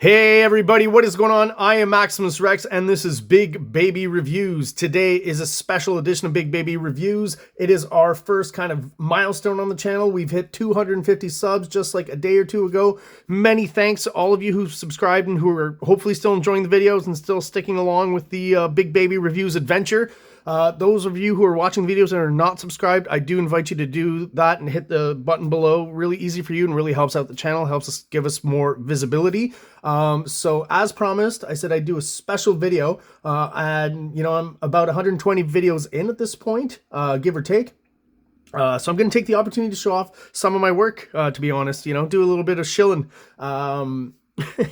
Hey everybody, what is going on? I am Maximus Rex and this is Big Baby Reviews. Today is a special edition of Big Baby Reviews. It is our first kind of milestone on the channel. We've hit 250 subs just like a day or two ago. Many thanks to all of you who've subscribed and who are hopefully still enjoying the videos and still sticking along with the Big Baby Reviews adventure. Those of you who are watching videos and are not subscribed, I do invite you to do that and hit the button below. Really easy for you and really helps out the channel, helps us give us more visibility. So as promised, I said I'd do a special video, and you know, I'm about 120 videos in at this point, give or take. So I'm going to take the opportunity to show off some of my work, to be honest, you know, do a little bit of shilling.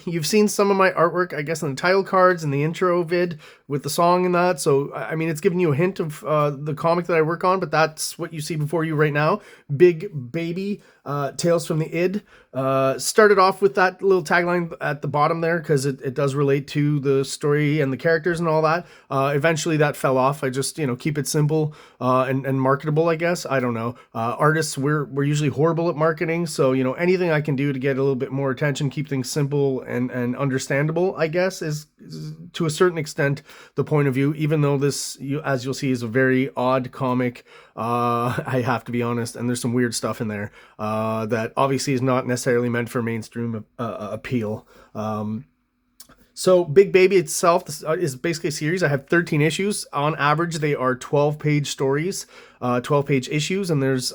You've seen some of my artwork, I guess, in the title cards and the intro vid with the song and that. So, I mean, it's giving you a hint of the comic that I work on, but that's what you see before you right now. Big Baby, Tales from the Id. Started off with that little tagline at the bottom there because it does relate to the story and the characters and all that. Eventually that fell off. I just, you know, keep it simple and marketable, I guess. I don't know. Artists, we're usually horrible at marketing. So, you know, anything I can do to get a little bit more attention, keep things simple and understandable, I guess, is to a certain extent the point of view, even though this, as you'll see, is a very odd comic. I have to be honest, and there's some weird stuff in there that obviously is not necessarily meant for mainstream appeal. So Big Baby itself is basically a series. I have 13 issues. On average, they are 12-page stories, 12-page issues, and there's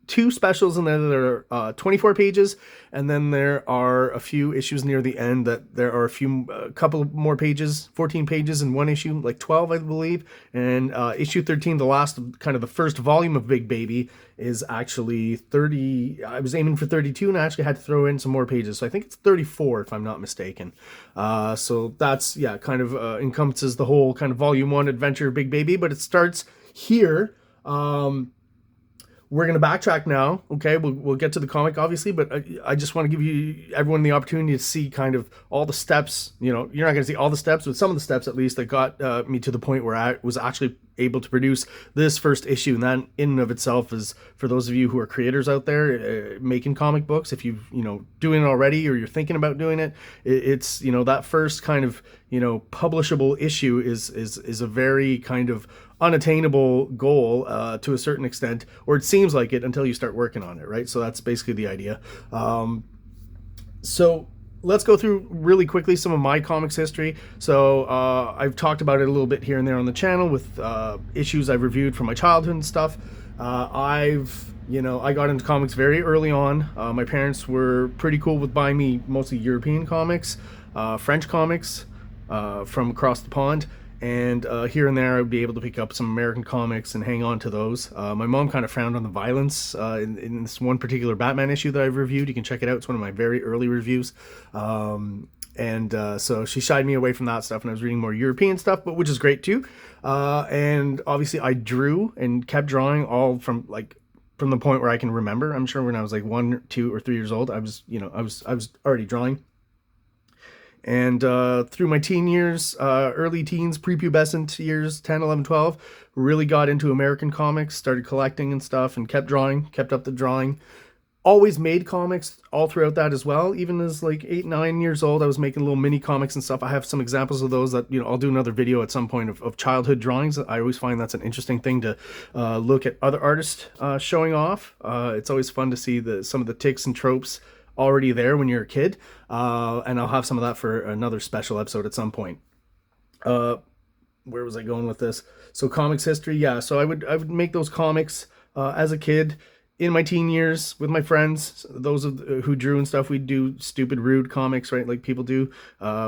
two specials in there that are 24 pages, and then there are a few issues near the end that there are a couple more pages, 14 pages in one issue, like 12 I believe, and issue 13, the last kind of the first volume of Big Baby, is actually 30. I was aiming for 32 and I actually had to throw in some more pages, so I think it's 34 if I'm not mistaken. So that's, yeah, kind of encompasses the whole kind of volume 1 adventure of Big Baby, but it starts here. We're going to backtrack now, okay? We'll get to the comic, obviously, but I just want to give everyone the opportunity to see kind of all the steps. You know, you're not going to see all the steps, but some of the steps, at least, that got me to the point where I was actually able to produce this first issue. And that in and of itself is, for those of you who are creators out there making comic books, if you've, you know, doing it already or you're thinking about doing it, it's, you know, that first kind of, you know, publishable issue is a very kind of unattainable goal to a certain extent, or it seems like it until you start working on it, right? So that's basically the idea. So let's go through really quickly some of my comics history. So I've talked about it a little bit here and there on the channel with issues I've reviewed from my childhood and stuff. I got into comics very early on. My parents were pretty cool with buying me mostly European comics, French comics from across the pond. And here and there, I would be able to pick up some American comics and hang on to those. My mom kind of frowned on the violence in this one particular Batman issue that I've reviewed. You can check it out. It's one of my very early reviews. So she shied me away from that stuff, and I was reading more European stuff, but which is great too. And obviously, I drew and kept drawing all from the point where I can remember. I'm sure when I was like 1, 2, or 3 years old, I was already drawing. And through my teen years, early teens, prepubescent years, 10, 11, 12, really got into American comics, started collecting and stuff, and kept drawing, kept up the drawing. Always made comics all throughout that as well. Even as like 8, 9 years old, I was making little mini comics and stuff. I have some examples of those that, you know, I'll do another video at some point of childhood drawings. I always find that's an interesting thing to look at other artists showing off. It's always fun to see some of the tics and tropes already there when you're a kid, and I'll have some of that for another special episode at some point. Where was I going with this? So comics history, yeah. So I would make those comics as a kid in my teen years with my friends. Those who drew and stuff, we'd do stupid, rude comics, right, like people do,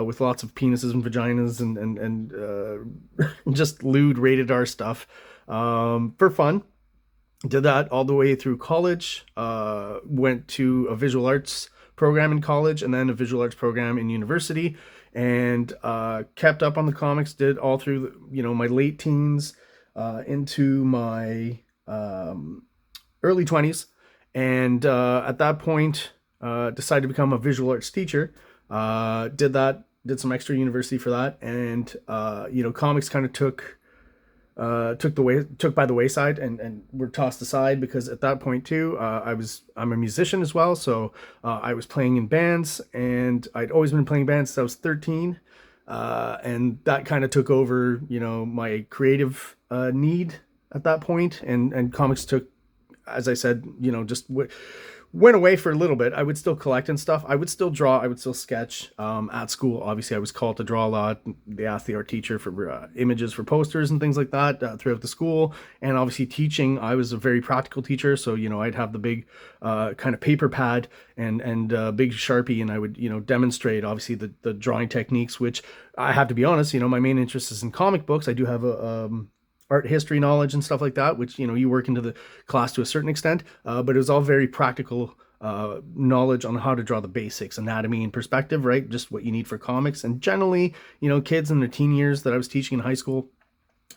with lots of penises and vaginas and just lewd, rated R stuff for fun. Did that all the way through college, went to a visual arts program in college and then a visual arts program in university, and kept up on the comics, did all through, you know, my late teens into my early 20s. And at that point, decided to become a visual arts teacher. Did some extra university for that. And, you know, comics kind of took took by the wayside and were tossed aside, because at that point too, I'm a musician as well, so I was playing in bands, and I'd always been playing bands since I was 13, and that kind of took over, my creative need at that point, and comics took, as I said, just went away for a little bit. I would still collect and stuff. I would still draw. I would still sketch. At school, obviously, I was called to draw a lot. They asked the art teacher for images for posters and things like that throughout the school. And obviously, teaching, I was a very practical teacher. So, I'd have the big kind of paper pad and big Sharpie, and I would, demonstrate, obviously, the drawing techniques, which I have to be honest, my main interest is in comic books. I do have a art history knowledge and stuff like that, which, you work into the class to a certain extent, but it was all very practical knowledge on how to draw the basics, anatomy and perspective, right? Just what you need for comics. And generally, kids in their teen years that I was teaching in high school,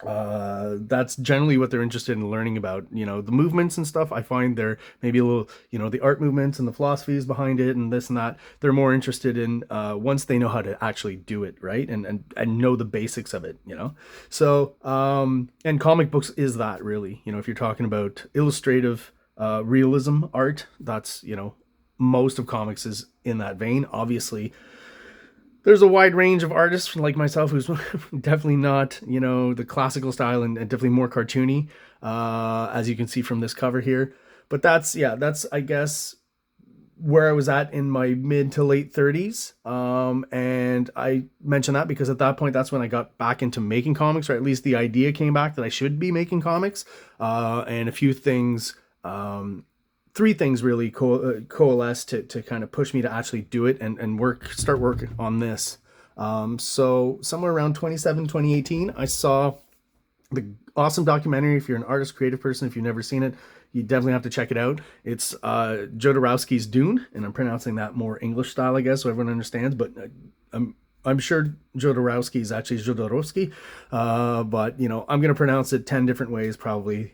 that's generally what they're interested in learning about. The movements and stuff, I find they're maybe a little, the art movements and the philosophies behind it and this and that, they're more interested in once they know how to actually do it, right? And know the basics of it, so and comic books is that, really, if you're talking about illustrative realism art, that's, most of comics is in that vein. Obviously, there's a wide range of artists like myself who's definitely not, the classical style, and definitely more cartoony, as you can see from this cover here. But that's, I guess, where I was at in my mid to late 30s. And I mention that because at that point, that's when I got back into making comics, or at least the idea came back that I should be making comics. And a few things, three things really coalesced to kind of push me to actually do it and start working on this. So somewhere around 2018, I saw the awesome documentary. If you're an artist, creative person, if you've never seen it, you definitely have to check it out. It's Jodorowsky's Dune, and I'm pronouncing that more English style, I guess, so everyone understands, but I'm sure Jodorowsky is actually Jodorowsky, but I'm going to pronounce it 10 different ways probably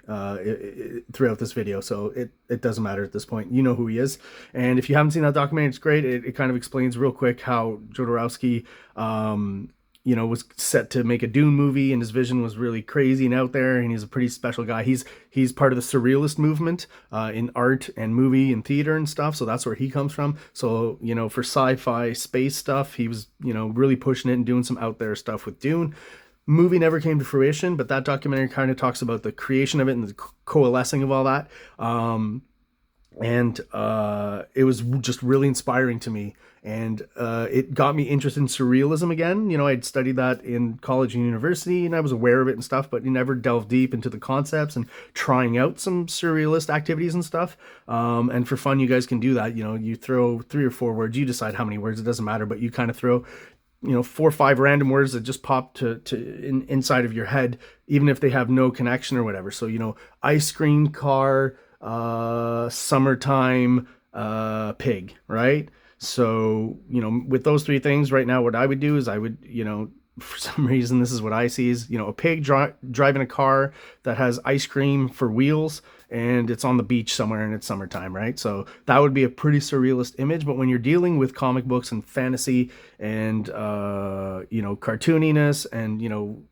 throughout this video, so it doesn't matter at this point. You know who he is. And if you haven't seen that documentary, it's great. It kind of explains real quick how Jodorowsky was set to make a Dune movie, and his vision was really crazy and out there, and he's a pretty special guy. He's part of the surrealist movement in art and movie and theater and stuff, so that's where he comes from. So, for sci-fi space stuff, he was, really pushing it and doing some out there stuff with Dune. Movie never came to fruition, but that documentary kind of talks about the creation of it and the coalescing of all that. And it was just really inspiring to me, and it got me interested in surrealism again. I'd studied that in college and university, and I was aware of it and stuff, but you never delved deep into the concepts and trying out some surrealist activities and stuff. And for fun, you guys can do that. You throw 3 or 4 words, you decide how many words, it doesn't matter, but you kind of throw 4 or 5 random words that just pop inside of your head, even if they have no connection or whatever. So, ice cream car, summertime, pig, right? So, with those 3 things right now, what I would do is I would, for some reason, this is what I see is, a pig driving a car that has ice cream for wheels, and it's on the beach somewhere and it's summertime, right? So that would be a pretty surrealist image. But when you're dealing with comic books and fantasy and, cartooniness and,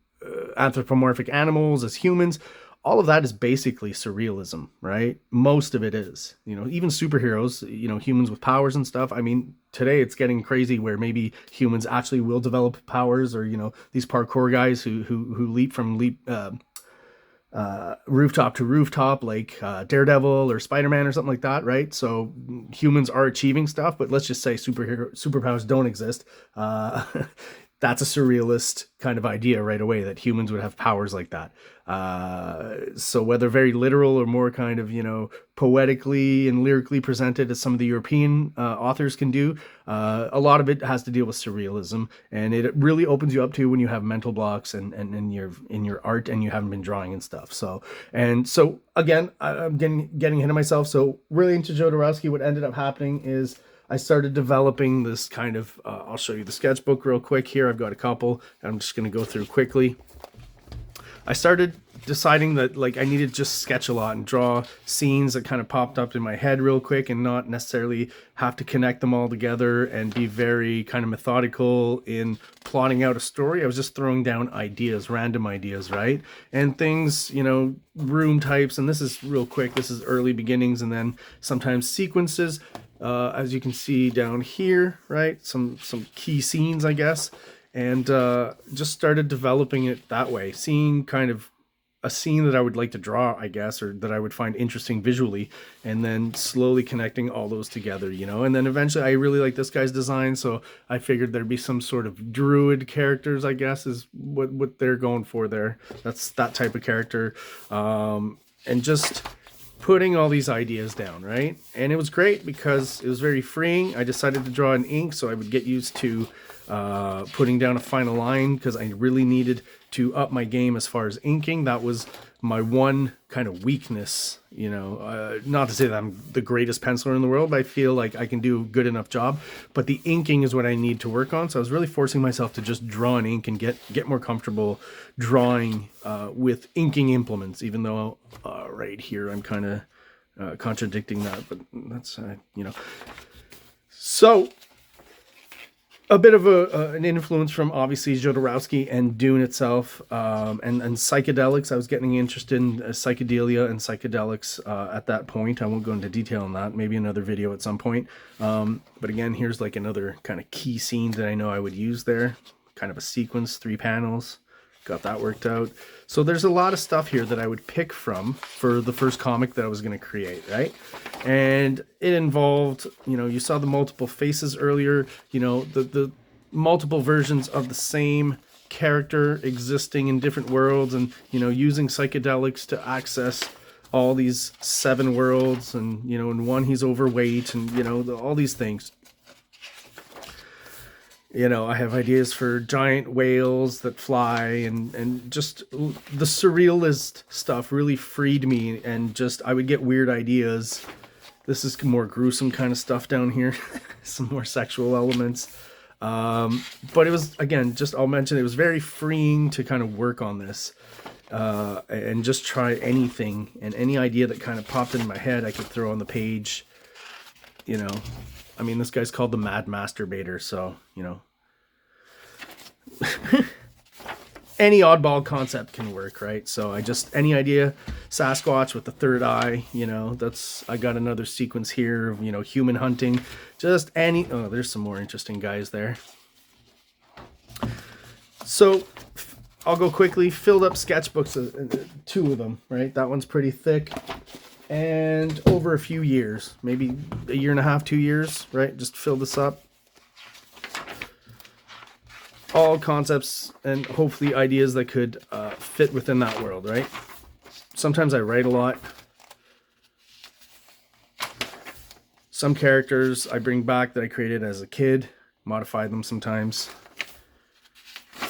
anthropomorphic animals as humans, all of that is basically surrealism, right? Most of it is, even superheroes, humans with powers and stuff. I mean, today it's getting crazy where maybe humans actually will develop powers, or, these parkour guys who leap from rooftop to rooftop, like Daredevil or Spider-Man or something like that, right? So humans are achieving stuff, but let's just say superpowers don't exist. That's a surrealist kind of idea right away, that humans would have powers like that. So whether very literal or more kind of, poetically and lyrically presented as some of the European authors can do, a lot of it has to deal with surrealism, and it really opens you up to when you have mental blocks and in your art and you haven't been drawing and stuff. So again, I'm getting ahead of myself. So really into Jodorowsky, what ended up happening is I started developing this kind of, I'll show you the sketchbook real quick here. I've got a couple, and I'm just going to go through quickly. I started deciding that I needed to just sketch a lot and draw scenes that kind of popped up in my head real quick, and not necessarily have to connect them all together, and be very kind of methodical in plotting out a story. I was just throwing down ideas, random ideas, right? And things, you know, room types, and this is real quick. This is early beginnings, and then sometimes sequences. As you can see down here, right? Some key scenes, I guess. And just started developing it that way, seeing kind of a scene that I would like to draw, I guess, or that I would find interesting visually, and then slowly connecting all those together, you know. And then eventually I really like this guy's design, so I figured there'd be some sort of druid characters, I guess, is what they're going for there. That's that type of character. And just putting all these ideas down, right? And it was great because it was very freeing. I decided to draw in ink so I would get used to putting down a final line, because I really needed to up my game as far as inking. That was my one kind of weakness, you know. Not to say that I'm the greatest penciler in the world, but I feel like I can do a good enough job. But the inking is what I need to work on. So I was really forcing myself to just draw in ink and get more comfortable drawing with inking implements, even though right here I'm kind of contradicting that, but that's, you know. So a bit of an influence from obviously Jodorowsky and Dune itself, and psychedelics. I was getting interested in psychedelia and psychedelics at that point. I won't go into detail on that, maybe another video at some point. But again, here's like another kind of key scene that I know I would use there. Kind of a sequence, 3 panels. Got that worked out. So there's a lot of stuff here that I would pick from for the first comic that I was going to create, right? And it involved, you know, you saw the multiple faces earlier, you know, the multiple versions of the same character existing in different worlds, and, you know, using psychedelics to access all these 7 worlds, and, you know, in one he's overweight, and, you know, all these things. You know, I have ideas for giant whales that fly, and just the surrealist stuff really freed me, and just I would get weird ideas. This is more gruesome kind of stuff down here, some more sexual elements. But it was, again, just I'll mention it was very freeing to kind of work on this and just try anything, and any idea that kind of popped in my head I could throw on the page, you know. I mean, this guy's called the Mad Masturbator, so, you know. Any oddball concept can work, right? So I just, any idea, Sasquatch with the third eye, you know, that's, I got another sequence here of, you know, human hunting, just any, oh, there's some more interesting guys there. So I'll go quickly, filled up sketchbooks, 2 of them, right? That one's pretty thick. And over a few years, maybe 1.5 years, 2 years, right? Just fill this up. All concepts and hopefully ideas that could fit within that world, right? Sometimes I write a lot. Some characters I bring back that I created as a kid, modify them sometimes.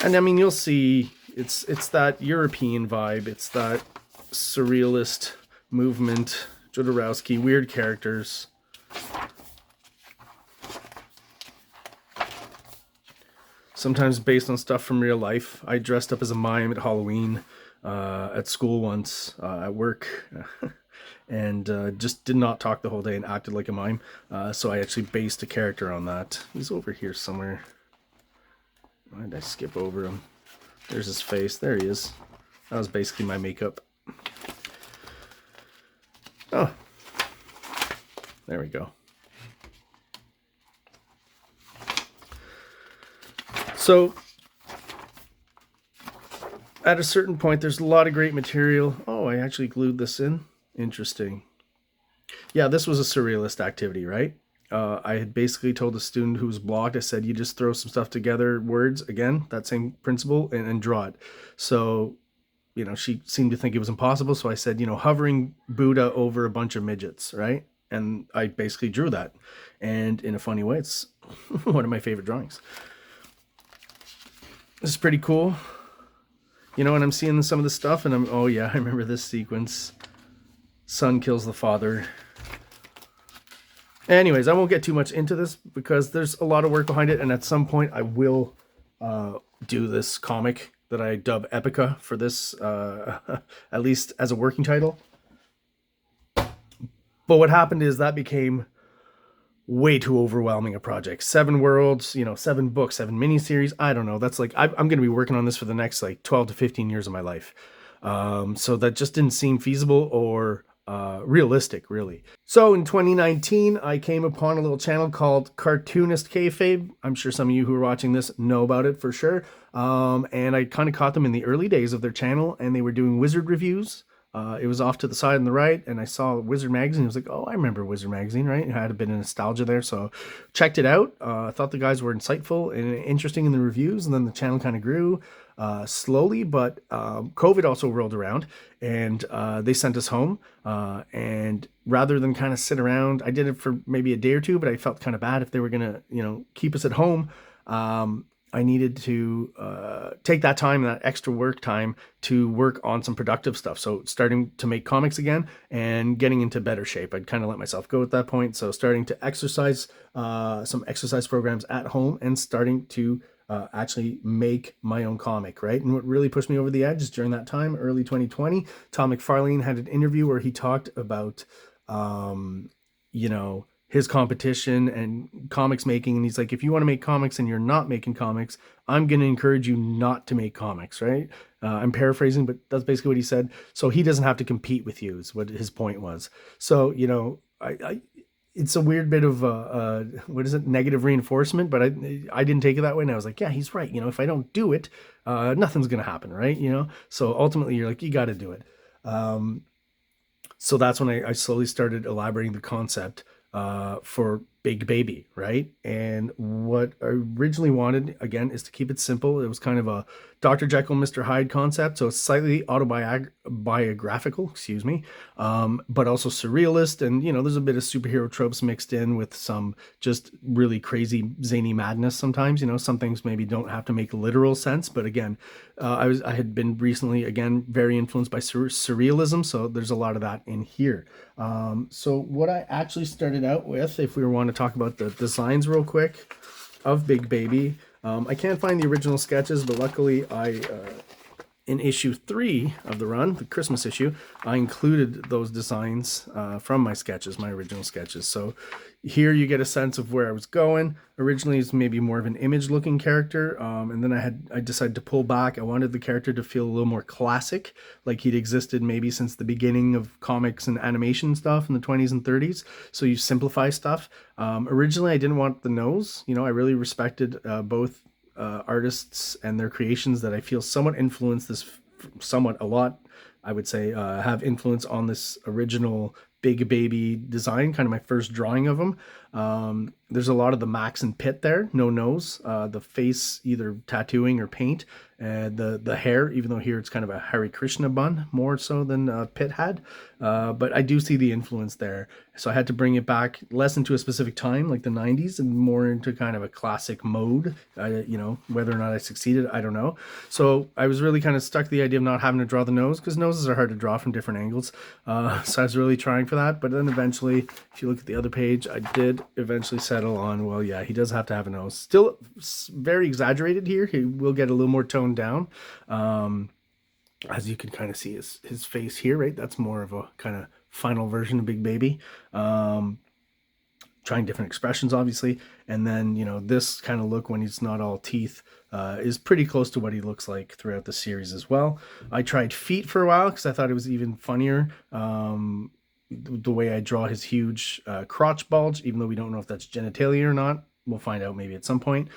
And I mean, you'll see, it's that European vibe, it's that surrealist movement, Jodorowsky, weird characters. Sometimes based on stuff from real life. I dressed up as a mime at Halloween at school once, at work, and just did not talk the whole day and acted like a mime. So I actually based a character on that. He's over here somewhere. Why did I skip over him? There's his face. There he is. That was basically my makeup. Oh, there we go. So at a certain point, there's a lot of great material. Oh, I actually glued this in. Interesting. Yeah, this was a surrealist activity, right? I had basically told a student who was blocked, I said, you just throw some stuff together, words, again, that same principle, and draw it. So, you know, she seemed to think it was impossible. So I said, you know, hovering Buddha over a bunch of midgets, right? And I basically drew that. And in a funny way, it's one of my favorite drawings. This is pretty cool. You know, and I'm seeing some of the stuff and oh yeah, I remember this sequence. Son kills the father. Anyways, I won't get too much into this because there's a lot of work behind it, and at some point I will do this comic that I dub Epica for this, at least as a working title. But what happened is that became way too overwhelming a project. 7 worlds, 7 books, 7 miniseries. I don't know. That's like, I'm going to be working on this for the next like 12 to 15 years of my life. So that just didn't seem feasible or realistic, really. So in 2019, I came upon a little channel called Cartoonist Kayfabe. I'm sure some of you who are watching this know about it for sure. And I kind of caught them in the early days of their channel, and they were doing wizard reviews. It was off to the side on the right, and I saw Wizard Magazine. I was like, oh, I remember Wizard Magazine, right? It had a bit of nostalgia there, so checked it out. I thought the guys were insightful and interesting in the reviews, and then the channel kind of grew slowly, but COVID also rolled around, and they sent us home. And rather than kind of sit around, I did it for maybe a day or two, but I felt kind of bad if they were going to, keep us at home. I needed to take that time, that extra work time, to work on some productive stuff. So starting to make comics again and getting into better shape. I'd kind of let myself go at that point. So starting to exercise, some exercise programs at home, and starting to actually make my own comic, right? And what really pushed me over the edge is during that time, early 2020, Tom McFarlane had an interview where he talked about, his competition and comics making. And he's like, if you want to make comics and you're not making comics, I'm going to encourage you not to make comics, right? I'm paraphrasing, but that's basically what he said. So he doesn't have to compete with you, is what his point was. So, it's a weird bit of what is it, negative reinforcement, but I didn't take it that way, and I was like, yeah, he's right. If I don't do it, nothing's gonna happen, right? So ultimately you're like, you got to do it. So that's when I slowly started elaborating the concept for Big Baby, right? And what I originally wanted, again, is to keep it simple. It was kind of a Dr. Jekyll, Mr. Hyde concept, so it's slightly autobiographical, excuse me, but also surrealist. And, there's a bit of superhero tropes mixed in with some just really crazy, zany madness sometimes. Some things maybe don't have to make literal sense, but again, I had been recently, again, very influenced by surrealism, so there's a lot of that in here. So what I actually started out with, if we want to talk about the designs real quick of Big Baby, I can't find the original sketches, but luckily in issue 3 of the run, the Christmas issue, I included those designs from my sketches, my original sketches. So here you get a sense of where I was going. Originally, it's maybe more of an image-looking character, and then I decided to pull back. I wanted the character to feel a little more classic, like he'd existed maybe since the beginning of comics and animation stuff in the 20s and 30s. So you simplify stuff. Originally, I didn't want the nose. I really respected both artists and their creations that I feel somewhat influenced this, somewhat a lot, I would say, have influence on this original Big Baby design, kind of my first drawing of him. There's a lot of the Max and Pitt there, no nose, the face either tattooing or paint, and the hair, even though here it's kind of a Hare Krishna bun more so than Pitt had, but I do see the influence there. So I had to bring it back less into a specific time like the 90s and more into kind of a classic mode. Whether or not I succeeded, I don't know. So I was really kind of stuck to the idea of not having to draw the nose, because noses are hard to draw from different angles. So I was really trying for that, but then eventually, if you look at the other page, I did eventually settle on, well, yeah, he does have to have a nose. Still very exaggerated here. He will get a little more toned down. As you can kind of see his face here, right? That's more of a kind of final version of Big Baby. Trying different expressions, obviously. And then, this kind of look when he's not all teeth is pretty close to what he looks like throughout the series as well. I tried feet for a while because I thought it was even funnier. The way I draw his huge crotch bulge, even though we don't know if that's genitalia or not. We'll find out maybe at some point.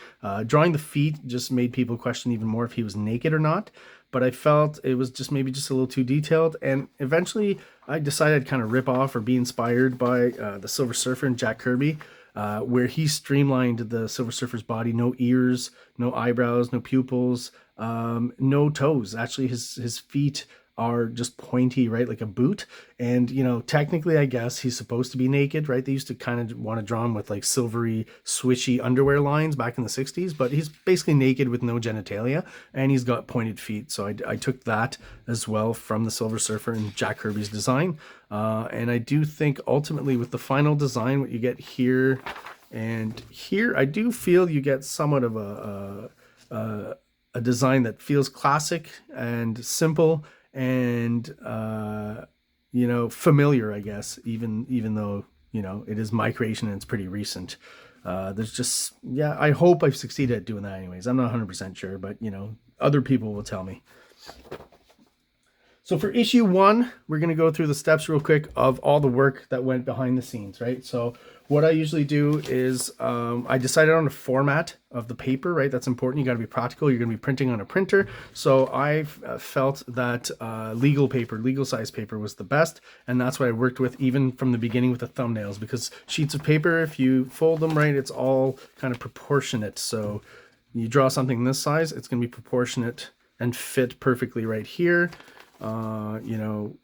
Drawing the feet just made people question even more if he was naked or not. But I felt it was just maybe just a little too detailed. And eventually I decided I'd kind of rip off or be inspired by the Silver Surfer and Jack Kirby, where he streamlined the Silver Surfer's body. No ears, no eyebrows, no pupils, no toes. Actually, his feet are just pointy, right, like a boot. And technically I guess he's supposed to be naked, right? They used to kind of want to draw him with like silvery swishy underwear lines back in the 60s, but he's basically naked with no genitalia, and he's got pointed feet. So I took that as well from the Silver Surfer and Jack Kirby's design, and I do think ultimately with the final design, what you get here and here, I do feel you get somewhat of a design that feels classic and simple and familiar, I guess, even though you know, it is my creation and it's pretty recent. There's just, yeah, I hope I've succeeded at doing that anyways. I'm not 100% sure, but, you know, other people will tell me. So for issue 1, we're going to go through the steps real quick of all the work that went behind the scenes, right? So what I usually do is I decided on the format of the paper, right? That's important. You got to be practical. You're going to be printing on a printer. So I felt that legal size paper was the best. And that's what I worked with even from the beginning with the thumbnails, because sheets of paper, if you fold them right, it's all kind of proportionate. So you draw something this size, it's going to be proportionate and fit perfectly right here. You know,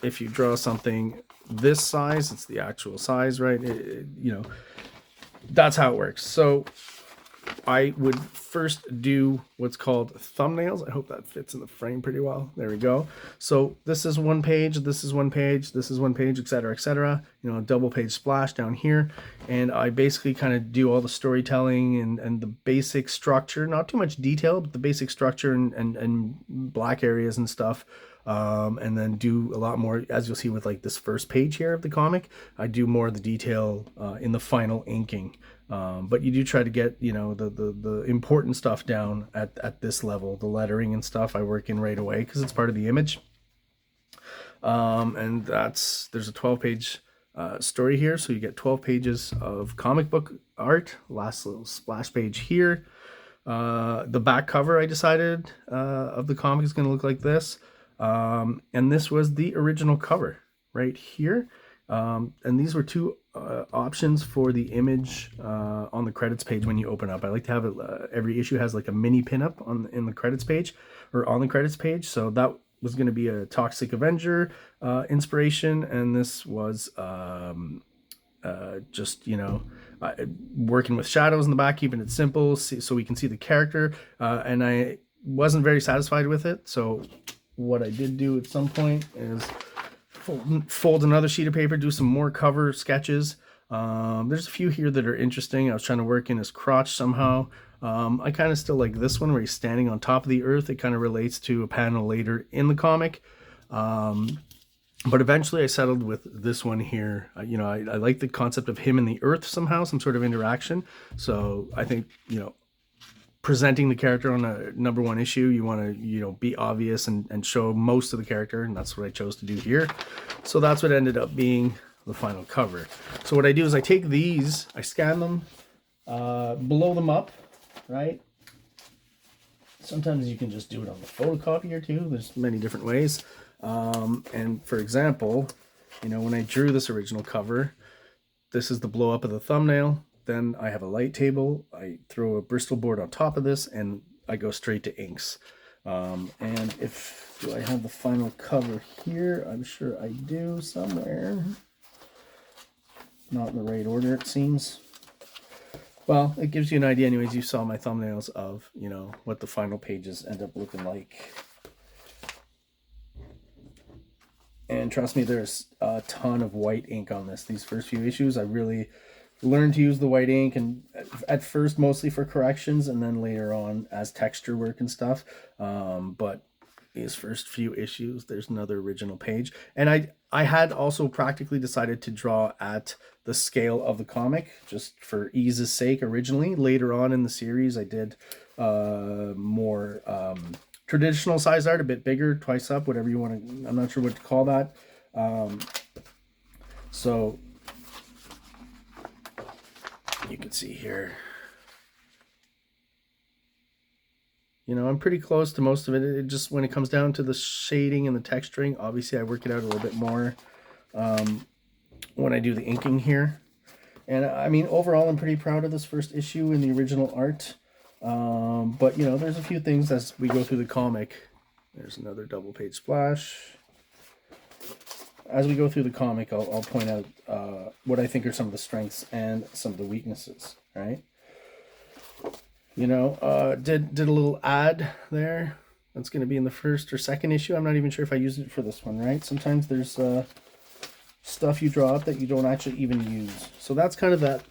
if you draw something this size, it's the actual size, right? You know, that's how it works. So I would first do what's called thumbnails. I hope that fits in the frame pretty well. There we go. So this is one page, this is one page, this is one page, etc., etc. You know, double page splash down here. And I basically kind of do all the storytelling and the basic structure, not too much detail, but the basic structure and black areas and stuff. And then do a lot more, as you'll see with like this first page here of the comic. I do more of the detail in the final inking. But you do try to get, you know, the important stuff down at this level. The lettering and stuff I work in right away because it's part of the image. And there's a 12-page story here, so you get 12 pages of comic book art. Last little splash page here. The back cover I decided of the comic is going to look like this. And this was the original cover right here. And these were two options for the image on the credits page when you open up. I like to have it, every issue has like a mini pinup in the credits page or on the credits page. So that was going to be a Toxic Avenger inspiration, and this was just, you know, working with shadows in the back, keeping it simple so we can see the character. And I wasn't very satisfied with it, so what I did do at some point is fold another sheet of paper, do some more cover sketches. There's a few here that are interesting. I was trying to work in his crotch somehow. I kind of still like this one where he's standing on top of the earth. It kind of relates to a panel later in the comic. But eventually I settled with this one here. You know, I like the concept of him and the earth somehow, some sort of interaction. So I think, you know, presenting the character on a #1 issue, you want to, you know, be obvious and show most of the character, and that's what I chose to do here. So that's what ended up being the final cover. So what I do is I take these, I scan them, blow them up, right? Sometimes you can just do it on the photocopier too. There's many different ways. And for example, you know, when I drew this original cover, this is the blow up of the thumbnail. Then I have a light table. I throw a Bristol board on top of this, and I go straight to inks. And do I have the final cover here? I'm sure I do somewhere. Not in the right order, it seems. Well, it gives you an idea anyways. You saw my thumbnails of, you know, what the final pages end up looking like. And trust me, there's a ton of white ink on this. These first few issues, I really learned to use the white ink, and at first mostly for corrections and then later on as texture work and stuff. But these first few issues, there's another original page. And I had also practically decided to draw at the scale of the comic just for ease's sake originally. Later on in the series, I did more traditional size art, a bit bigger, twice up, whatever you want to, I'm not sure what to call that. So you can see here, you know, I'm pretty close to most of it. It just, when it comes down to the shading and the texturing, obviously I work it out a little bit more when I do the inking here. And I mean, overall, I'm pretty proud of this first issue in the original art. But, you know, there's a few things as we go through the comic. There's another double page splash. As we go through the comic, I'll point out what I think are some of the strengths and some of the weaknesses, right? You know, did a little ad there. That's going to be in the first or second issue. I'm not even sure if I used it for this one, right? Sometimes there's stuff you draw up that you don't actually even use. So that's kind of that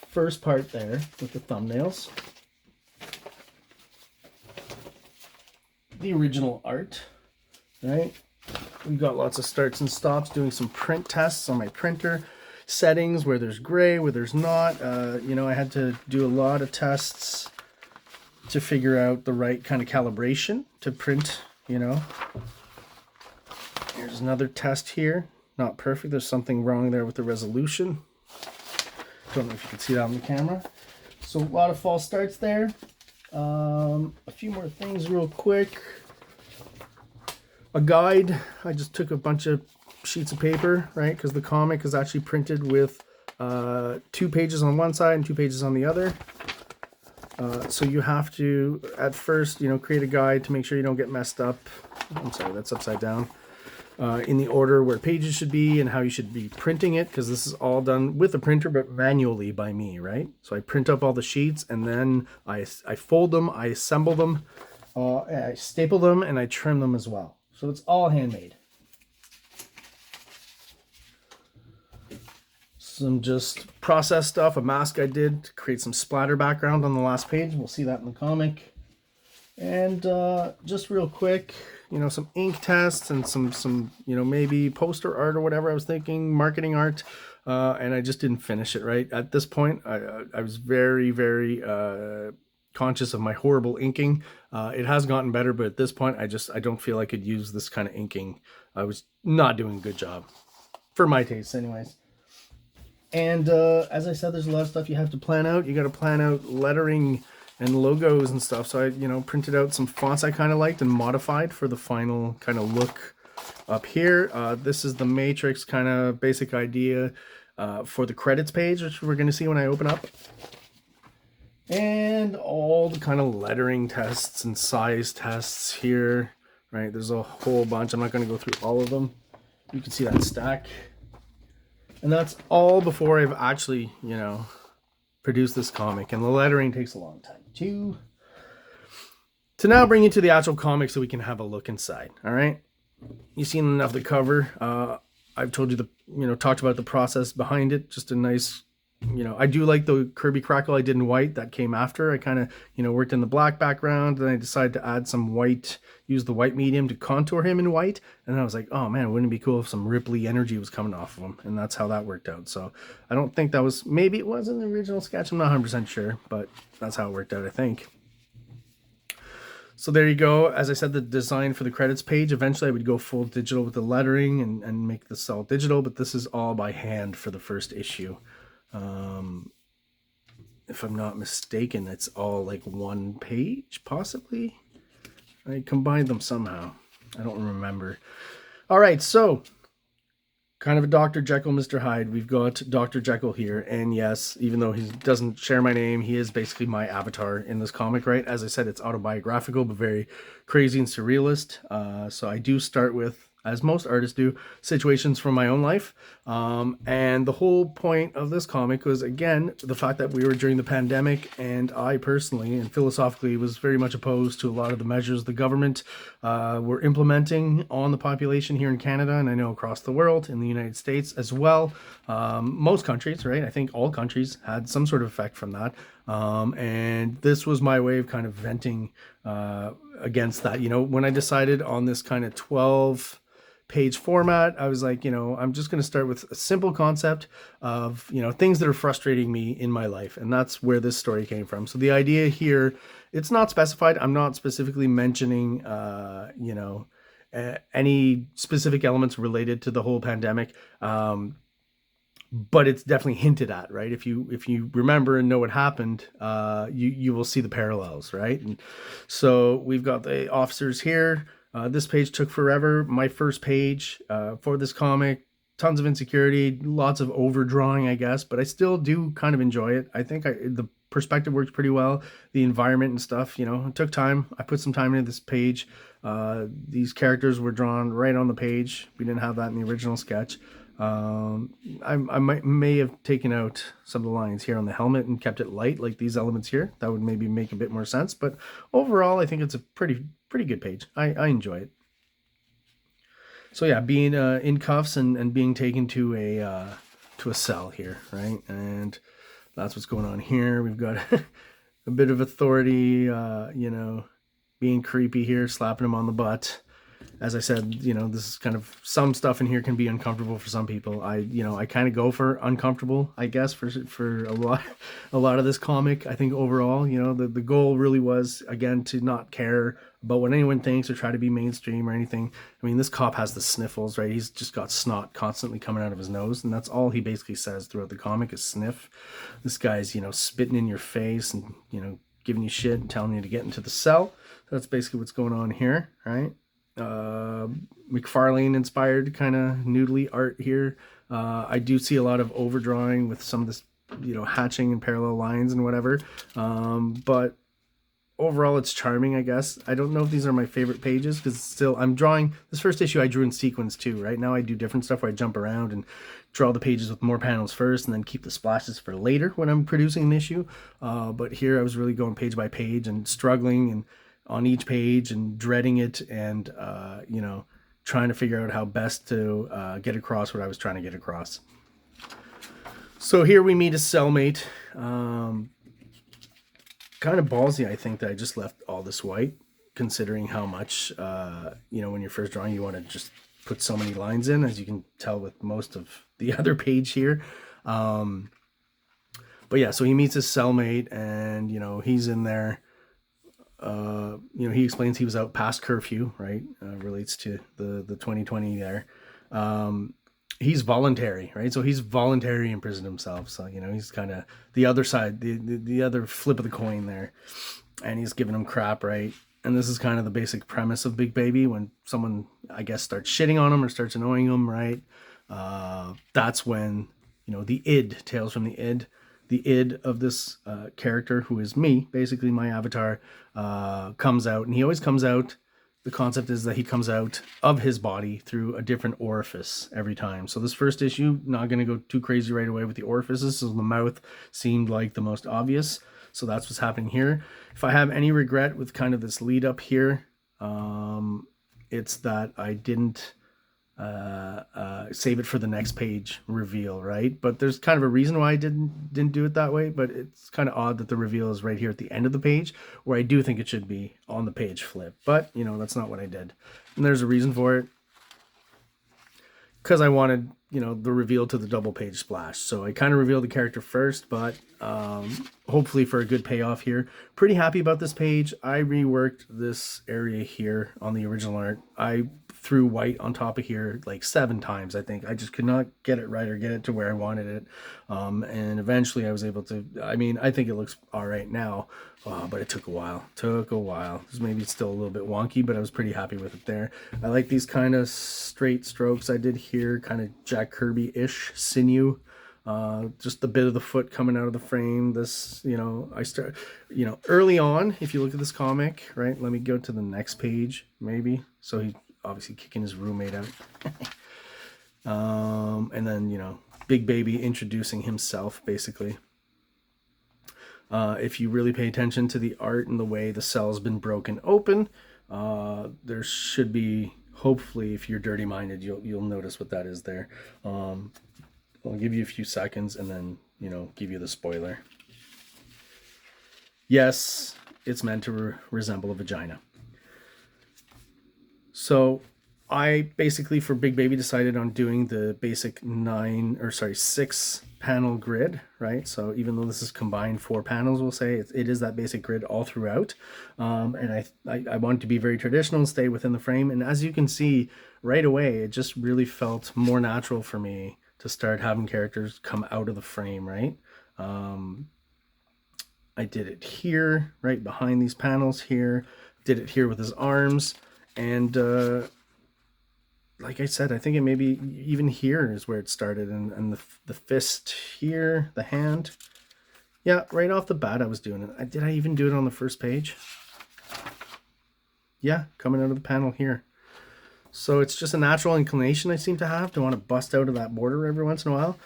first part there with the thumbnails. The original art, right? We've got lots of starts and stops, doing some print tests on my printer. settings, where there's gray, where there's not. You know, I had to do a lot of tests to figure out the right kind of calibration to print, you know. Here's another test here. Not perfect. There's something wrong there with the resolution. Don't know if you can see that on the camera. So a lot of false starts there. A few more things real quick. A guide. I just took a bunch of sheets of paper, right? Because the comic is actually printed with 2 pages on one side and 2 pages on the other. So you have to, at first, you know, create a guide to make sure you don't get messed up. I'm sorry, that's upside down. In the order where pages should be and how you should be printing it, because this is all done with a printer but manually by me, right? So I print up all the sheets and then I fold them, I assemble them, I staple them, and I trim them as well. So it's all handmade. Some just process stuff, a mask I did to create some splatter background on the last page. We'll see that in the comic. And just real quick, you know, some ink tests and some you know, maybe poster art or whatever I was thinking, marketing art, and I just didn't finish it, right? At this point, I was very, very conscious of my horrible inking. It has gotten better, but at this point, I don't feel I could use this kind of inking. I was not doing a good job, for my tastes anyways. And as I said, there's a lot of stuff you have to plan out. You got to plan out lettering and logos and stuff. So I, you know, printed out some fonts I kind of liked and modified for the final kind of look up here. This is the Matrix kind of basic idea for the credits page, which we're going to see when I open up. And all the kind of lettering tests and size tests here, right? There's a whole bunch. I'm not going to go through all of them. You can see that stack. And that's all before I've actually, you know, produced this comic. And the lettering takes a long time too. To now bring you to the actual comic so we can have a look inside. All right. You've seen enough of the cover. I've told you talked about the process behind it. Just a nice, you know, I do like the Kirby crackle I did in white. That came after. I kind of, you know, worked in the black background. Then I decided to add some white, use the white medium to contour him in white. And then I was like, oh man, wouldn't it be cool if some ripply energy was coming off of him? And that's how that worked out. So I don't think that was, maybe it was in the original sketch. I'm not 100% sure, but that's how it worked out, I think. So there you go. As I said, the design for the credits page, eventually I would go full digital with the lettering and make this all digital, but this is all by hand for the first issue. If I'm not mistaken, it's all like one page, possibly. I combined them somehow. I don't remember. All right, so kind of a Dr. Jekyll, Mr. Hyde. We've got Dr. Jekyll here. And yes, even though he doesn't share my name, he is basically my avatar in this comic, right? As I said, it's autobiographical, but very crazy and surrealist. So I do start with, as most artists do, situations from my own life. And the whole point of this comic was, again, the fact that we were during the pandemic, and I personally and philosophically was very much opposed to a lot of the measures the government were implementing on the population here in Canada, and I know across the world, in the United States as well. Most countries, right? I think all countries had some sort of effect from that. And this was my way of kind of venting against that. You know, when I decided on this kind of 12-page format, I was like, you know, I'm just going to start with a simple concept of, you know, things that are frustrating me in my life. And that's where this story came from. So the idea here, it's not specified. I'm not specifically mentioning, you know, any specific elements related to the whole pandemic. But it's definitely hinted at, right? If you remember and know what happened, you will see the parallels, right? And so we've got the officers here. This page took forever. My first page for this comic, tons of insecurity, lots of overdrawing, I guess, but I still do kind of enjoy it. I think the perspective works pretty well. The environment and stuff, you know, it took time. I put some time into this page. These characters were drawn right on the page. We didn't have that in the original sketch. I may have taken out some of the lines here on the helmet and kept it light, like these elements here. That would maybe make a bit more sense. But overall, I think it's a pretty good page. I enjoy it. So yeah, being in cuffs and being taken to a cell here, right? And that's what's going on here. We've got a bit of authority, you know, being creepy here, slapping him on the butt. as I said, you know, this is kind of, some stuff in here can be uncomfortable for some people. I kind of go for uncomfortable, I guess, for a lot of this comic. I think overall, you know, the goal really was, again, to not care about what anyone thinks or try to be mainstream or anything. I mean, this cop has the sniffles, right? He's just got snot constantly coming out of his nose, and that's all he basically says throughout the comic is sniff. This guy's, you know, spitting in your face and, you know, giving you shit and telling you to get into the cell. So that's basically what's going on here, right? McFarlane inspired kind of noodly art here. I do see a lot of overdrawing with some of this, you know, hatching and parallel lines and whatever. But overall it's charming, I guess. I don't know if these are my favorite pages because still I'm drawing this first issue. I drew in sequence too. Right now I do different stuff where I jump around and draw the pages with more panels first and then keep the splashes for later when I'm producing an issue. But here I was really going page by page and struggling and on each page and dreading it and you know, trying to figure out how best to get across what I was trying to get across. So here we meet a cellmate. Kind of ballsy, I think, that I just left all this white, considering how much, you know, when you're first drawing, you want to just put so many lines in, as you can tell with most of the other page here. But yeah, so he meets his cellmate and, you know, he's in there. You know, he explains he was out past curfew, right? Relates to the 2020 there. He's voluntary, right? So he's voluntary imprisoned himself. So, you know, he's kind of the other side, the other flip of the coin there. And he's giving him crap, right? And this is kind of the basic premise of Big Baby. When someone, I guess, starts shitting on him or starts annoying him, right? That's when, you know, the id, Tales from the Id, the id of this character, who is me, basically my avatar, comes out. And he always comes out. The concept is that he comes out of his body through a different orifice every time. So this first issue, not going to go too crazy right away with the orifices. So the mouth seemed like the most obvious. So that's what's happening here. If I have any regret with kind of this lead up here, it's that I didn't save it for the next page reveal, right? But there's kind of a reason why I didn't do it that way, but it's kind of odd that the reveal is right here at the end of the page, where I do think it should be on the page flip. But, you know, that's not what I did. And there's a reason for it. Because I wanted, you know, the reveal to the double page splash. So I kind of revealed the character first, but hopefully for a good payoff here. Pretty happy about this page. I reworked this area here on the original art. I threw white on top of here like 7 times, I think. I just could not get it right or get it to where I wanted it. And eventually I was able to, I mean, I think it looks all right now, but it took a while. Maybe it's still a little bit wonky, but I was pretty happy with it there. I like these kind of straight strokes I did here, kind of Jack Kirby-ish sinew. Just a bit of the foot coming out of the frame. This, you know, early on, if you look at this comic, right? Let me go to the next page, maybe. So he obviously kicking his roommate out. And then, you know, Big Baby introducing himself, basically. If you really pay attention to the art and the way the cell's been broken open, there should be, hopefully, if you're dirty-minded, you'll notice what that is there. I'll give you a few seconds and then, you know, give you the spoiler. Yes, it's meant to resemble a vagina. So I basically, for Big Baby, decided on doing the basic 6 panel grid, right? So even though this is combined 4 panels, we'll say it is that basic grid all throughout. And I wanted to be very traditional and stay within the frame. And as you can see right away, it just really felt more natural for me to start having characters come out of the frame, right? I did it here, right behind these panels here. Did it here with his arms. And like I said, I think it maybe even here is where it started. And the fist here, the hand. Yeah, right off the bat I was doing it. Did I even do it on the first page? Yeah, coming out of the panel here. So it's just a natural inclination I seem to have to want to bust out of that border every once in a while.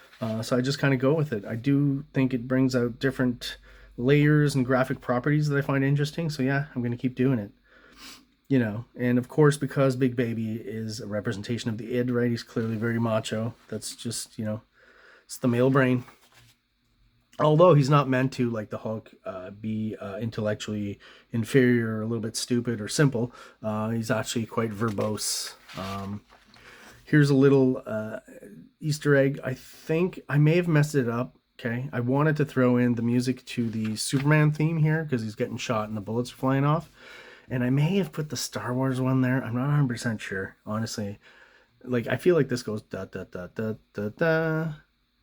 So I just kind of go with it. I do think it brings out different layers and graphic properties that I find interesting. So yeah, I'm going to keep doing it. You know, and of course, because Big Baby is a representation of the id, right? He's clearly very macho. That's just, you know, it's the male brain. although he's not meant to, like the Hulk, be intellectually inferior or a little bit stupid or simple. He's actually quite verbose. Here's a little Easter egg. I think I may have messed it up. Okay, I wanted to throw in the music to the Superman theme here because he's getting shot and the bullets are flying off. And I may have put the Star Wars one there. I'm not 100% sure, honestly. Like, I feel like this goes da da da da da da.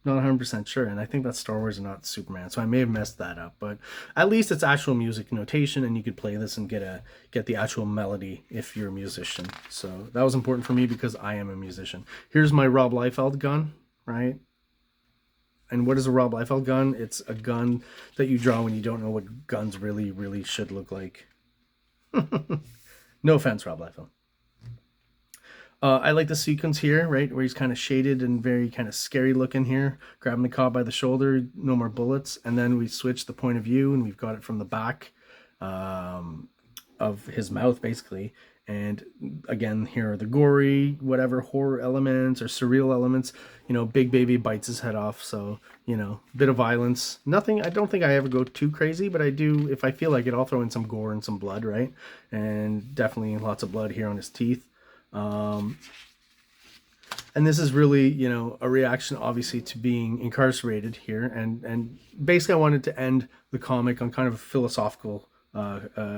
Not 100% sure, and I think that's Star Wars and not Superman, so I may have messed that up. But at least it's actual music notation, and you could play this and get the actual melody if you're a musician. So that was important for me because I am a musician. Here's my Rob Liefeld gun, right? And what is a Rob Liefeld gun? It's a gun that you draw when you don't know what guns really should look like. No offense, Rob Liefeld. I like the sequence here, right, where he's kind of shaded and very kind of scary looking here, grabbing the cop by the shoulder, no more bullets, and then we switch the point of view, and we've got it from the back of his mouth, basically. And again, here are the gory, whatever, horror elements or surreal elements. You know, Big Baby bites his head off, so, you know, bit of violence. Nothing, I don't think I ever go too crazy, but I do, if I feel like it, I'll throw in some gore and some blood, right? And definitely lots of blood here on his teeth. And this is really, you know, a reaction obviously to being incarcerated here, and basically I wanted to end the comic on kind of a philosophical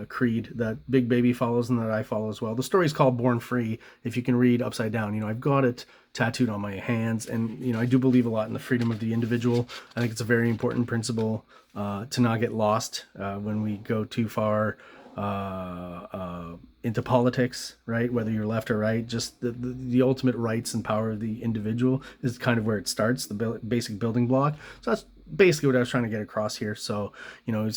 creed that Big Baby follows and that I follow as well. The story is called Born Free, if you can read upside down. You know, I've got it tattooed on my hands, and, you know, I do believe a lot in the freedom of the individual. I think it's a very important principle to not get lost when we go too far into politics, right? Whether you're left or right, just the ultimate rights and power of the individual is kind of where it starts, the basic building block. So that's basically what I was trying to get across here. So, you know,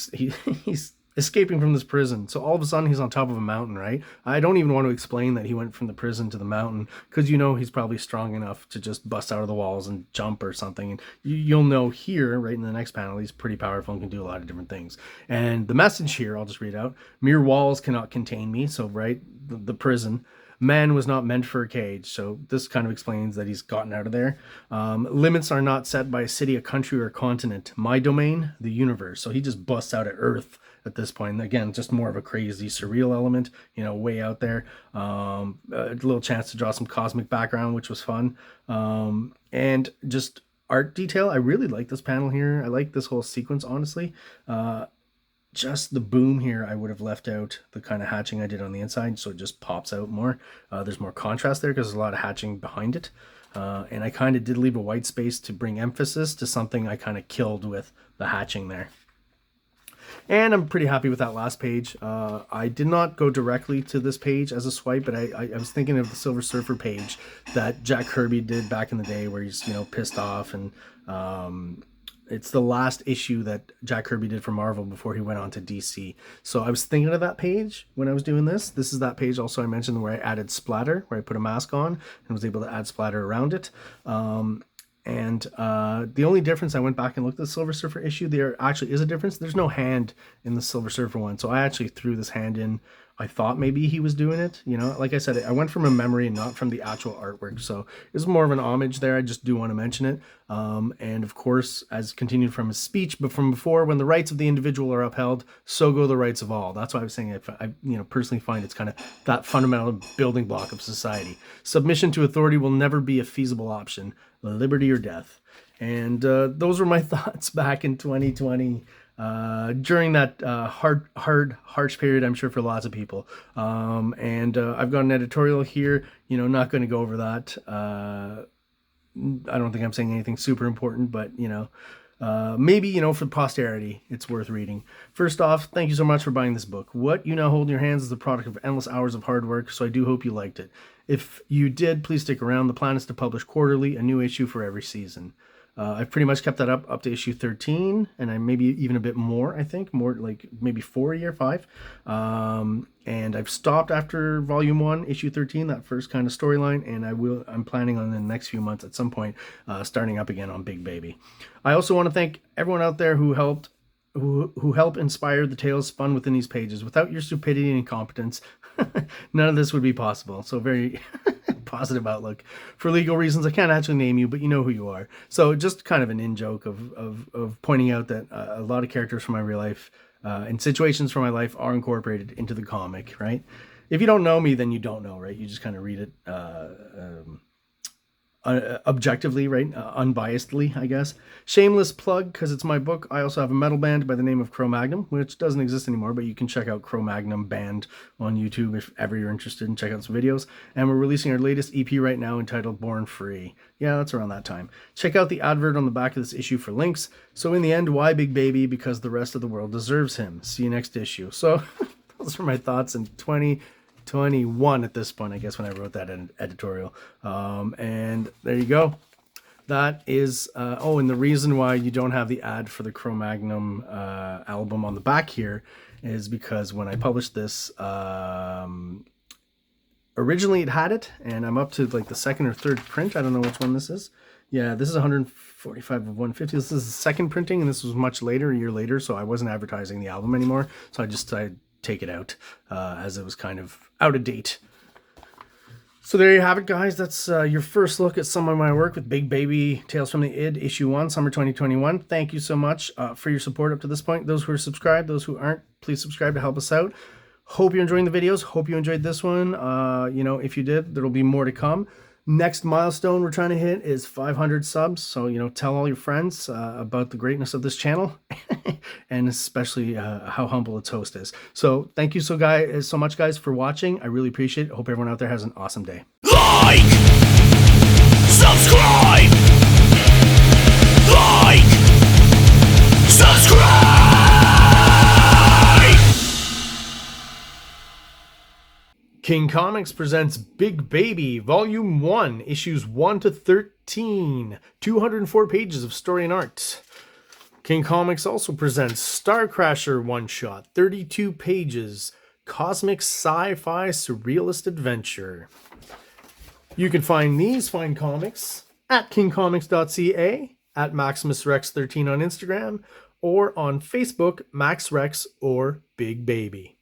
he's escaping from this prison. So all of a sudden he's on top of a mountain, right? I don't even want to explain that he went from the prison to the mountain, because, you know, he's probably strong enough to just bust out of the walls and jump or something. And you'll know here, right in the next panel, he's pretty powerful and can do a lot of different things. And the message here, I'll just read out: mere walls cannot contain me. So, right, the prison. Man was not meant for a cage. So this kind of explains that he's gotten out of there. Limits are not set by a city, a country, or a continent. My domain, the universe. So he just busts out of Earth at this point. And again, just more of a crazy surreal element, you know, way out there. A little chance to draw some cosmic background, which was fun. And just art detail. I really like this panel here. I like this whole sequence, honestly. Just the boom here, I would have left out the kind of hatching I did on the inside, so it just pops out more. There's more contrast there because there's a lot of hatching behind it. And I kind of did leave a white space to bring emphasis to something I kind of killed with the hatching there. And I'm pretty happy with that last page. I did not go directly to this page as a swipe, but I was thinking of the Silver Surfer page that Jack Kirby did back in the day, where he's, you know, pissed off, and it's the last issue that Jack Kirby did for Marvel before he went on to DC. So I was thinking of that page when I was doing this. This is that page also I mentioned where I added splatter, where I put a mask on and was able to add splatter around it. And the only difference, I went back and looked at the Silver Surfer issue, there actually is a difference. There's no hand in the Silver Surfer one. So I actually threw this hand in. I thought maybe he was doing it, you know, like I said, I went from a memory and not from the actual artwork. So it's more of an homage there. I just do want to mention it. And of course, as continued from his speech, but from before, when the rights of the individual are upheld, so go the rights of all. That's why I was saying I you know, personally find it's kind of that fundamental building block of society. Submission to authority will never be a feasible option. Liberty or death. And those were my thoughts back in 2020. During that harsh period, I'm sure, for lots of people. I've got an editorial here, you know, not going to go over that. I don't think I'm saying anything super important, but, you know, maybe, you know, for posterity, it's worth reading. First off, thank you so much for buying this book. What you now hold in your hands is the product of endless hours of hard work, so I do hope you liked it. If you did, please stick around. The plan is to publish quarterly, a new issue for every season. I've pretty much kept that up to issue 13, and I maybe even a bit more, I think, more like maybe 4 a year, 5. And I've stopped after volume 1, issue 13, that first kind of storyline, and I'm planning on in the next few months at some point starting up again on Big Baby. I also want to thank everyone out there who helped inspire the tales spun within these pages. Without your stupidity and incompetence, none of this would be possible. So very positive outlook. For legal reasons, I can't actually name you, but you know who you are. So just kind of an in-joke of pointing out that a lot of characters from my real life and situations from my life are incorporated into the comic, right? If you don't know me, then you don't know, right? You just kind of read it objectively, right? Unbiasedly, I guess. Shameless plug, because it's my book. I also have a metal band by the name of Cro-Magnum, which doesn't exist anymore, but you can check out Cro-Magnum Band on YouTube if ever you're interested and check out some videos. And we're releasing our latest EP right now entitled Born Free. Yeah, that's around that time. Check out the advert on the back of this issue for links. So in the end, why Big Baby? Because the rest of the world deserves him. See you next issue. So those are my thoughts in 2021 at this point, I guess, when I wrote that editorial. And there you go. That is, oh, and the reason why you don't have the ad for the Cro-Magnum album on the back here is because when I published this, originally it had it, and I'm up to like the second or third print. I don't know which one this is. Yeah, this is 145 of 150. This is the second printing, and this was much later, a year later, so I wasn't advertising the album anymore. So I just decided take it out as it was kind of out of date. So there you have it, guys. That's your first look at some of my work with Big Baby Tales from the Id, issue 1, summer 2021. Thank you so much for your support up to this point. Those who are subscribed, those who aren't, please subscribe to help us out. Hope you're enjoying the videos. Hope you enjoyed this one. You know, if you did, there'll be more to come. Next milestone we're trying to hit is 500 subs. So, you know, tell all your friends about the greatness of this channel and especially how humble its host is. So thank you so much, guys, for watching. I really appreciate it. Hope everyone out there has an awesome day. Like, subscribe, like, subscribe. King Comics presents Big Baby, Volume 1, Issues 1 to 13. 204 pages of story and art. King Comics also presents Star Crasher one-shot, 32 pages, cosmic sci-fi surrealist adventure. You can find these fine comics at KINGCOMICS.CA, at MaximusRex13 on Instagram, or on Facebook, MaxRex or Big Baby.